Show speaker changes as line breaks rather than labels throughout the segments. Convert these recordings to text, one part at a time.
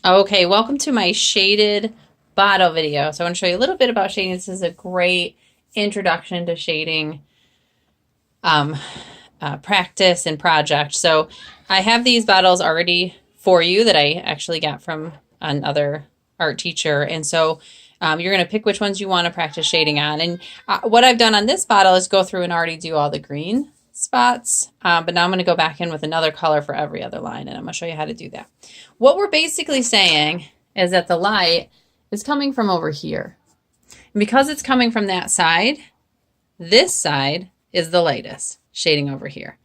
Okay, welcome to my shaded bottle video. So I want to show you a little bit about shading. This is a great introduction to shading practice and project. So I have these bottles already for you that I actually got from another art teacher. And so you're going to pick which ones you want to practice shading on. And what I've done on this bottle is go through and already do all the green spots. But now I'm going to go back in with another color for every other line, and I'm going to show you how to do that. What we're basically saying is that the light is coming from over here. And because it's coming from that side, this side is the lightest, shading over here.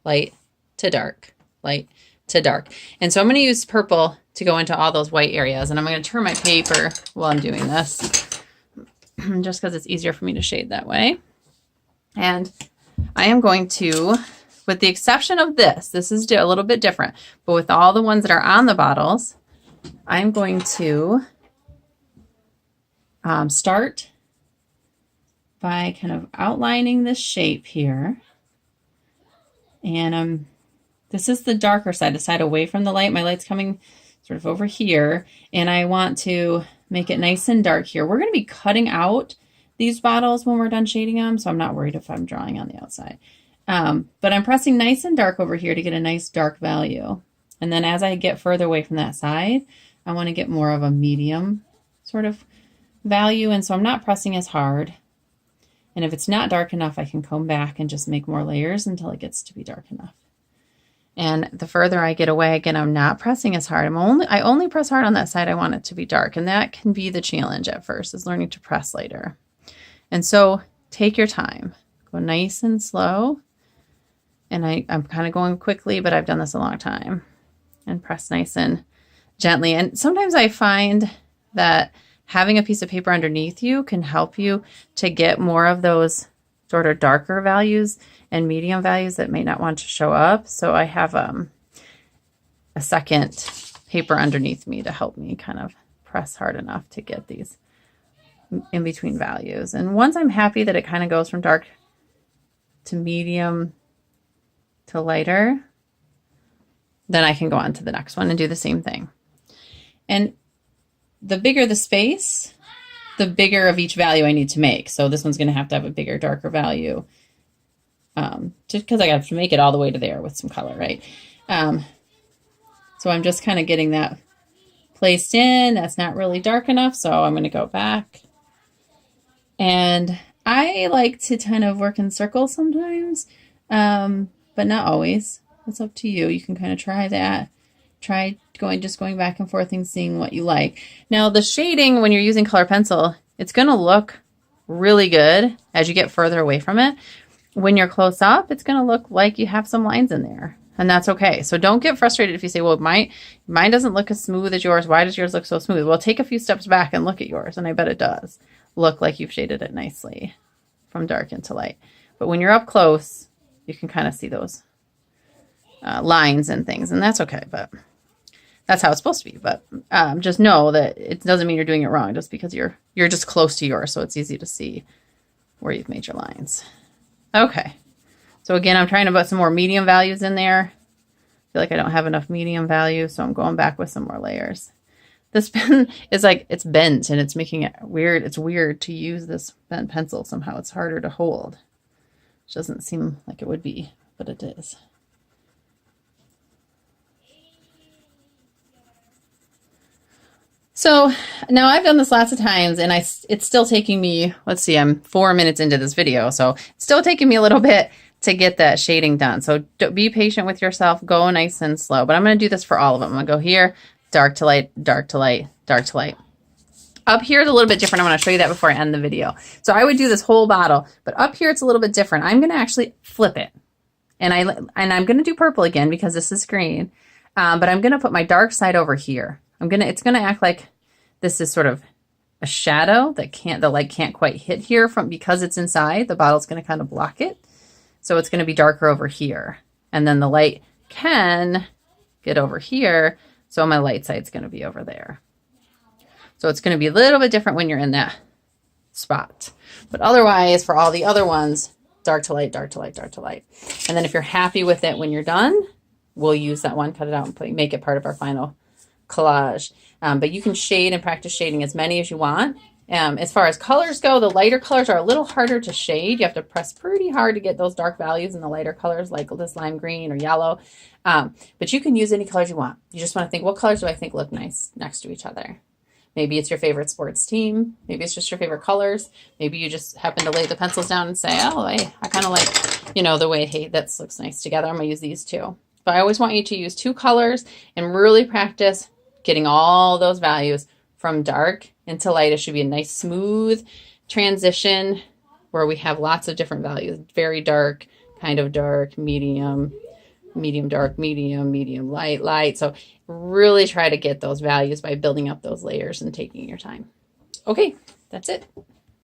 Light to dark, light to dark. And so I'm going to use purple to go into all those white areas. And I'm going to turn my paper while I'm doing this, just because it's easier for me to shade that way. And I am going to, with the exception of this is a little bit different, but with all the ones that are on the bottles, I'm going to start by kind of outlining this shape here. And this is the darker side, the side away from the light. My light's coming sort of over here, and I want to make it nice and dark here. We're going to be cutting out these bottles when we're done shading them, so I'm not worried if I'm drawing on the outside. But I'm pressing nice and dark over here to get a nice dark value. And then as I get further away from that side, I want to get more of a medium sort of value, and so I'm not pressing as hard. And if it's not dark enough, I can come back and just make more layers until it gets to be dark enough. And the further I get away, again, I'm not pressing as hard. I only press hard on that side I want it to be dark, and that can be the challenge at first, is learning to press later. And so take your time. Go nice and slow. And I'm kind of going quickly, but I've done this a long time. And press nice and gently. And sometimes I find that having a piece of paper underneath you can help you to get more of those sort of darker values and medium values that may not want to show up. So I have a second paper underneath me to help me kind of press hard enough to get these in between values. And once I'm happy that it kind of goes from dark to medium to lighter, then I can go on to the next one and do the same thing. And the bigger the space, the bigger of each value I need to make. So this one's going to have a bigger, darker value, just because I got to make it all the way to there with some color, right? So I'm just kind of getting that placed in. That's not really dark enough, so I'm going to go back. And I like to kind of work in circles sometimes, but not always. It's up to you. You can kind of try that. Try going back and forth and seeing what you like. Now, the shading, when you're using color pencil, it's going to look really good as you get further away from it. When you're close up, it's going to look like you have some lines in there, and that's okay. So don't get frustrated if you say, well, mine doesn't look as smooth as yours. Why does yours look so smooth? Well, take a few steps back and look at yours, and I bet it does look like you've shaded it nicely from dark into light. But when you're up close, you can kind of see those lines and things, and that's okay. But that's how it's supposed to be. But just know that it doesn't mean you're doing it wrong just because you're just close to yours, so it's easy to see where you've made your lines. Okay. So again, I'm trying to put some more medium values in there. I feel like I don't have enough medium value, so I'm going back with some more layers. This pen is like, it's bent and it's making it weird. It's weird to use this bent pencil somehow. It's harder to hold. It doesn't seem like it would be, but it is. So now I've done this lots of times, and it's still taking me, let's see, I'm 4 minutes into this video, so it's still taking me a little bit to get that shading done. So be patient with yourself. Go nice and slow. But I'm going to do this for all of them. I'm going to go here, dark to light, dark to light, dark to light. Up here it's a little bit different. I want to show you that before I end the video. So I would do this whole bottle, but up here it's a little bit different. I'm going to actually flip it. And I'm going to do purple again because this is green. But I'm going to put my dark side over here. It's going to act like this is sort of a shadow that the light can't quite hit here because it's inside. The bottle's going to kind of block it. So it's going to be darker over here. And then the light can get over here. So my light side's going to be over there. So it's going to be a little bit different when you're in that spot. But otherwise, for all the other ones, dark to light, dark to light, dark to light. And then if you're happy with it when you're done, we'll use that one, cut it out, and make it part of our final collage. But you can shade and practice shading as many as you want. As far as colors go, the lighter colors are a little harder to shade. You have to press pretty hard to get those dark values in the lighter colors like this lime green or yellow. But you can use any colors you want. You just want to think, what colors do I think look nice next to each other? Maybe it's your favorite sports team. Maybe it's just your favorite colors. Maybe you just happen to lay the pencils down and say, oh, I kind of like, the way, hey, that looks nice together. I'm going to use these two. But I always want you to use two colors and really practice getting all those values from dark into light. It should be a nice, smooth transition where we have lots of different values. Very dark, kind of dark, medium, medium dark, medium light, light. So really try to get those values by building up those layers and taking your time. Okay, that's it.